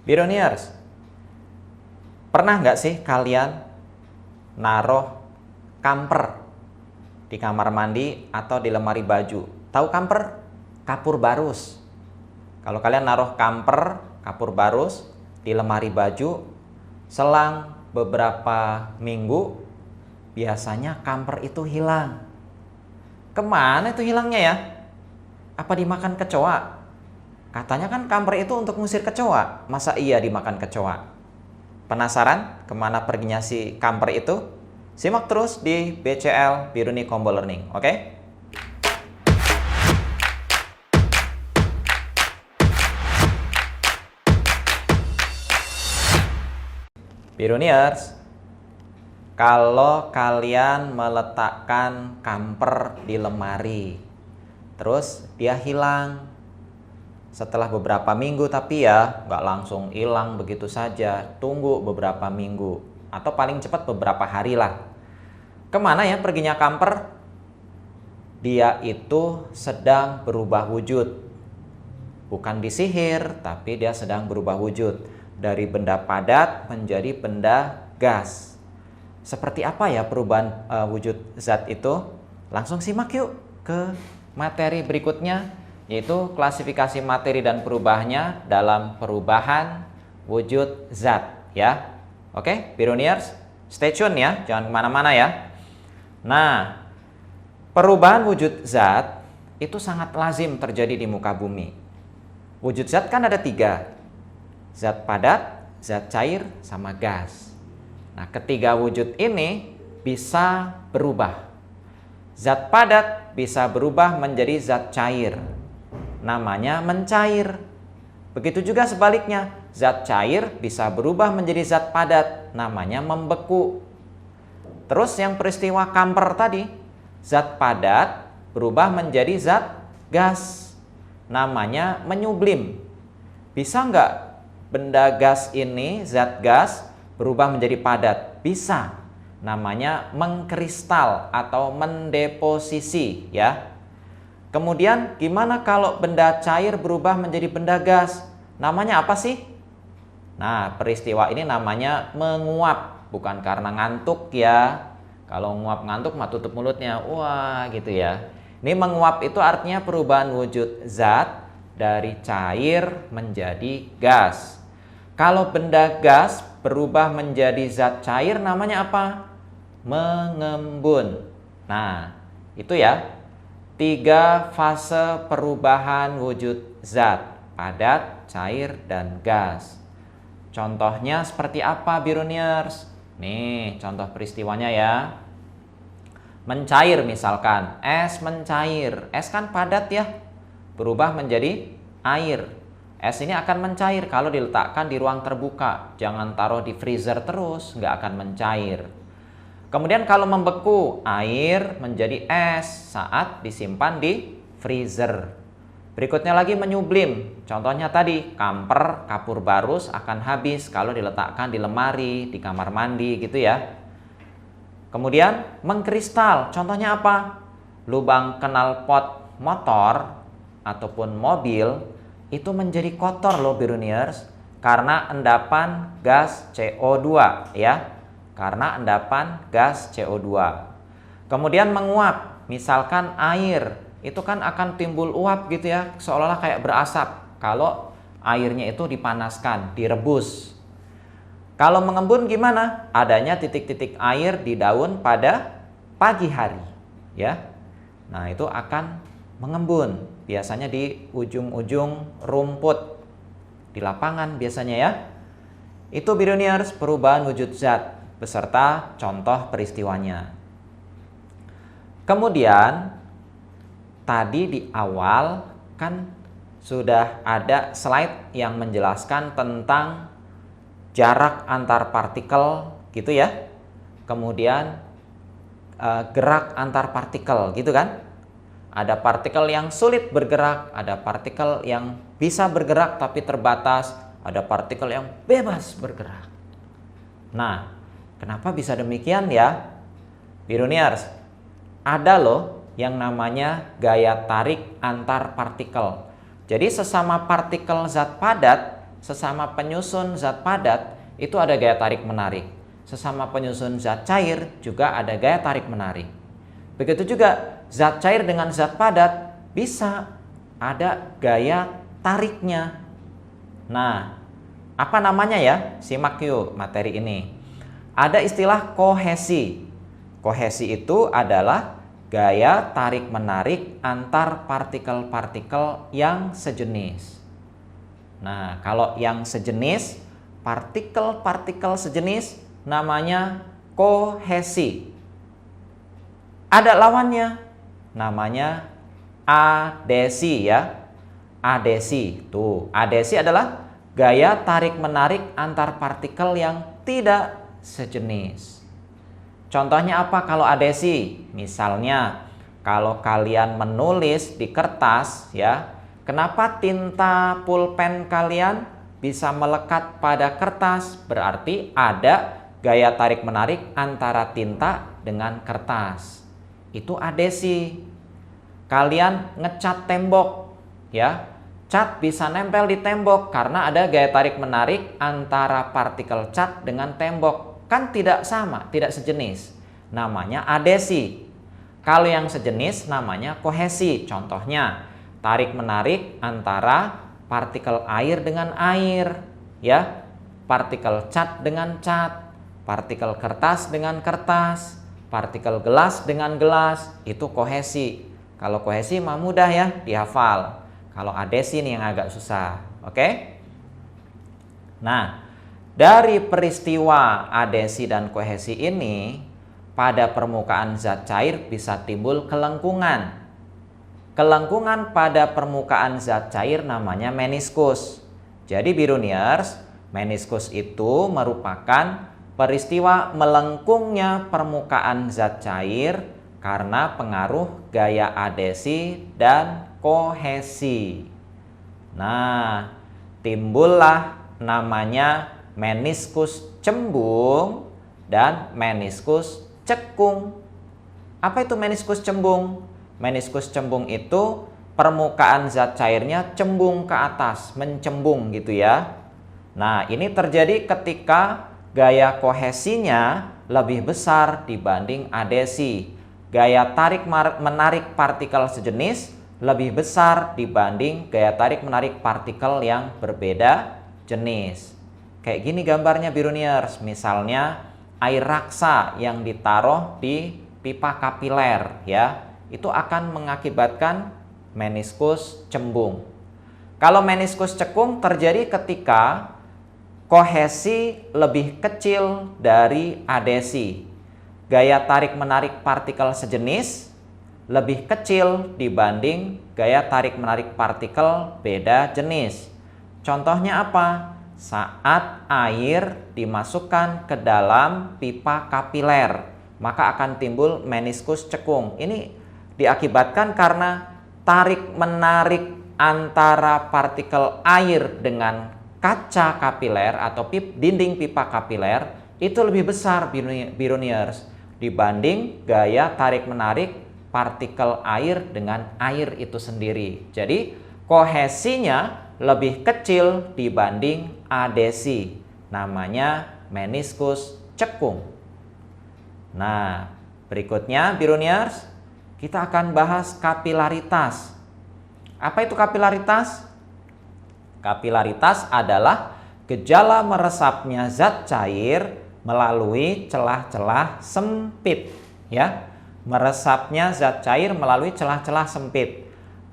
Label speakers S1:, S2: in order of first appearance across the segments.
S1: Bironiers, pernah nggak sih kalian naruh kamper di kamar mandi atau di lemari baju? Tahu kamper? Kapur barus. Kalau kalian naruh kamper, kapur barus di lemari baju, selang beberapa minggu, biasanya kamper itu hilang. Kemana itu hilangnya ya? Apa dimakan kecoa? Katanya kan kamper itu untuk ngusir kecoa. Masa iya dimakan kecoa? Penasaran kemana perginya si kamper itu? Simak terus di BCL Biruni Combo Learning, oke? Biruniers, kalau kalian meletakkan kamper di lemari, terus dia hilang setelah beberapa minggu, tapi ya nggak langsung hilang begitu saja, tunggu beberapa minggu atau paling cepat beberapa hari lah. Kemana ya perginya kamper? Dia itu sedang berubah wujud, bukan disihir, tapi dia sedang berubah wujud dari benda padat menjadi benda gas. Seperti apa ya perubahan wujud zat itu? Langsung simak yuk ke materi berikutnya, yaitu klasifikasi materi dan perubahannya dalam perubahan wujud zat ya. Oke, Biruniers, stay tune ya, jangan kemana-mana ya. Nah, perubahan wujud zat itu sangat lazim terjadi di muka bumi. Wujud zat kan ada 3, zat padat, zat cair, sama gas. Nah, ketiga wujud ini bisa berubah. Zat padat bisa berubah menjadi zat cair, namanya mencair. Begitu juga sebaliknya, zat cair bisa berubah menjadi zat padat, namanya membeku. Terus yang peristiwa kamper tadi, zat padat berubah menjadi zat gas, namanya menyublim. Bisa nggak benda gas ini, zat gas, berubah menjadi padat? Bisa, namanya mengkristal atau mendeposisi ya. Kemudian gimana kalau benda cair berubah menjadi benda gas? Namanya apa sih? Nah, peristiwa ini namanya menguap. Bukan karena ngantuk ya. Kalau nguap ngantuk mah tutup mulutnya. Wah gitu ya. Ini menguap itu artinya perubahan wujud zat dari cair menjadi gas. Kalau benda gas berubah menjadi zat cair namanya apa? Mengembun. Nah, itu ya. 3 fase perubahan wujud zat, padat, cair, dan gas. Contohnya seperti apa, Biruniers? Nih, contoh peristiwanya ya. Mencair misalkan, es mencair. Es kan padat ya, berubah menjadi air. Es ini akan mencair kalau diletakkan di ruang terbuka. Jangan taruh di freezer terus, nggak akan mencair. Kemudian kalau membeku, air menjadi es saat disimpan di freezer. Berikutnya lagi menyublim. Contohnya tadi, kamper, kapur barus akan habis kalau diletakkan di lemari, di kamar mandi gitu ya. Kemudian mengkristal. Contohnya apa? Lubang knalpot motor ataupun mobil itu menjadi kotor loh, Biruniers, karena endapan gas CO2 ya. Karena endapan gas CO2. Kemudian menguap. Misalkan air, itu kan akan timbul uap gitu ya, seolah-olah kayak berasap kalau airnya itu dipanaskan, direbus. Kalau mengembun gimana? Adanya titik-titik air di daun pada pagi hari ya. Nah, itu akan mengembun. Biasanya di ujung-ujung rumput di lapangan biasanya ya. Itu, Biruniers, perubahan wujud zat beserta contoh peristiwanya. Kemudian tadi di awal kan sudah ada slide yang menjelaskan tentang jarak antar partikel gitu ya. Kemudian gerak antar partikel gitu kan. Ada partikel yang sulit bergerak, ada partikel yang bisa bergerak tapi terbatas, ada partikel yang bebas bergerak. Nah, kenapa bisa demikian ya? Biruniers, ada loh yang namanya gaya tarik antar partikel. Jadi sesama partikel zat padat sesama penyusun zat padat itu ada gaya tarik-menarik. Sesama penyusun zat cair juga ada gaya tarik-menarik. Begitu juga zat cair dengan zat padat bisa ada gaya tariknya. Nah, apa namanya ya? Simak yuk materi ini. Ada istilah kohesi. Kohesi itu adalah gaya tarik-menarik antar partikel-partikel yang sejenis. Nah, kalau yang sejenis, partikel-partikel sejenis namanya kohesi. Ada lawannya, namanya adesi ya. Adesi. Tuh, adesi adalah gaya tarik-menarik antar partikel yang tidak sejenis. Contohnya apa kalau adesi? Misalnya, kalau kalian menulis di kertas ya, kenapa tinta pulpen kalian bisa melekat pada kertas? Berarti ada gaya tarik-menarik antara tinta dengan kertas. Itu adesi. Kalian ngecat tembok ya. Cat bisa nempel di tembok karena ada gaya tarik-menarik antara partikel cat dengan tembok. Kan tidak sama, tidak sejenis. Namanya adesi. Kalau yang sejenis namanya kohesi. Contohnya, tarik-menarik antara partikel air dengan air. Ya, partikel cat dengan cat. Partikel kertas dengan kertas. Partikel gelas dengan gelas. Itu kohesi. Kalau kohesi mah mudah ya, dihafal. Kalau adesi ini yang agak susah, oke? Nah, dari peristiwa adesi dan kohesi ini, pada permukaan zat cair bisa timbul kelengkungan. Kelengkungan pada permukaan zat cair namanya meniskus. Jadi Biruniers, meniskus itu merupakan peristiwa melengkungnya permukaan zat cair karena pengaruh gaya adesi dan kohesi. Nah, timbullah namanya meniskus cembung dan meniskus cekung. Apa itu meniskus cembung? Meniskus cembung itu permukaan zat cairnya cembung ke atas, mencembung gitu ya. Nah, ini terjadi ketika gaya kohesinya lebih besar dibanding adesi. Gaya tarik-menarik partikel sejenis lebih besar dibanding gaya tarik-menarik partikel yang berbeda jenis. Kayak gini gambarnya Biruniers. Misalnya air raksa yang ditaruh di pipa kapiler ya, itu akan mengakibatkan meniskus cembung. Kalau meniskus cekung terjadi ketika kohesi lebih kecil dari adesi. Gaya tarik-menarik partikel sejenis lebih kecil dibanding gaya tarik-menarik partikel beda jenis. Contohnya apa? Saat air dimasukkan ke dalam pipa kapiler, maka akan timbul meniskus cekung. Ini diakibatkan karena tarik-menarik antara partikel air dengan kaca kapiler atau dinding pipa kapiler itu lebih besar Biruniers dibanding gaya tarik-menarik partikel air dengan air itu sendiri. Jadi kohesinya lebih kecil dibanding adesi. Namanya meniskus cekung. Nah, berikutnya Biruniers, kita akan bahas kapilaritas. Apa itu kapilaritas? Kapilaritas adalah gejala meresapnya zat cair melalui celah-celah sempit, ya. Meresapnya zat cair melalui celah-celah sempit.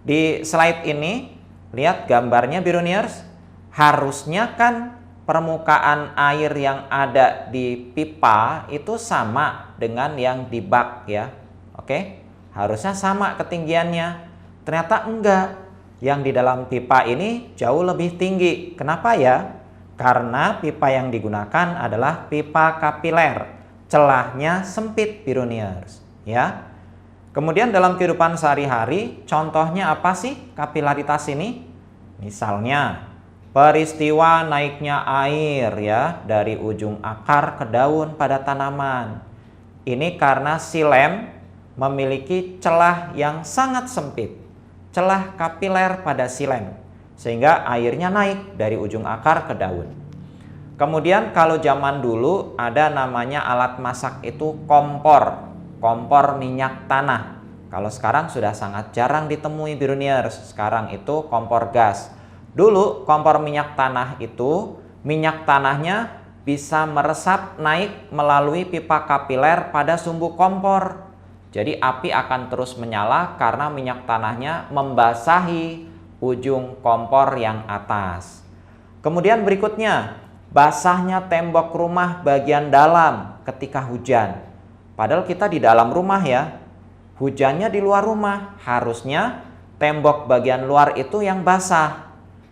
S1: Di slide ini, lihat gambarnya Biruniers. Harusnya kan permukaan air yang ada di pipa itu sama dengan yang di bak ya. Oke? Harusnya sama ketinggiannya. Ternyata enggak. Yang di dalam pipa ini jauh lebih tinggi. Kenapa ya? Karena pipa yang digunakan adalah pipa kapiler. Celahnya sempit Biruniers, ya. Kemudian dalam kehidupan sehari-hari, contohnya apa sih kapilaritas ini? Misalnya, peristiwa naiknya air ya dari ujung akar ke daun pada tanaman. Ini karena silem memiliki celah yang sangat sempit. Celah kapiler pada silem. sehingga airnya naik dari ujung akar ke daun. Kemudian kalau zaman dulu ada namanya alat masak itu kompor minyak tanah. Kalau sekarang sudah sangat jarang ditemui Biruniers, sekarang itu kompor gas. Dulu kompor minyak tanah itu minyak tanahnya bisa meresap naik melalui pipa kapiler pada sumbu kompor. Jadi api akan terus menyala karena minyak tanahnya membasahi ujung kompor yang atas. Kemudian berikutnya, basahnya tembok rumah bagian dalam ketika hujan. Padahal kita di dalam rumah ya, hujannya di luar rumah. Harusnya tembok bagian luar itu yang basah.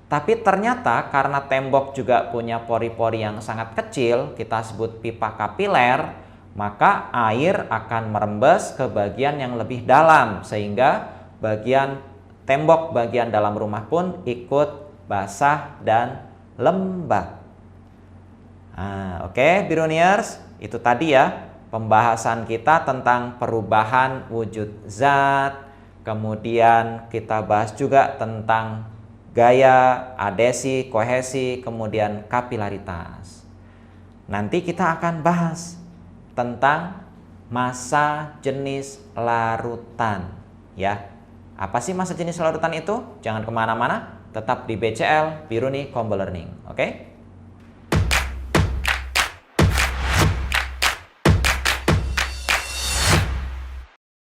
S1: Tapi ternyata karena tembok juga punya pori-pori yang sangat kecil, kita sebut pipa kapiler, maka air akan merembes ke bagian yang lebih dalam, sehingga tembok bagian dalam rumah pun ikut basah dan lembab. Oke, Biruniers, itu tadi ya pembahasan kita tentang perubahan wujud zat. Kemudian kita bahas juga tentang gaya, adesi, kohesi, kemudian kapilaritas. Nanti kita akan bahas tentang massa jenis larutan ya. Apa sih massa jenis larutan itu? Jangan kemana-mana, tetap di BCL Biruni Combo Learning. Oke?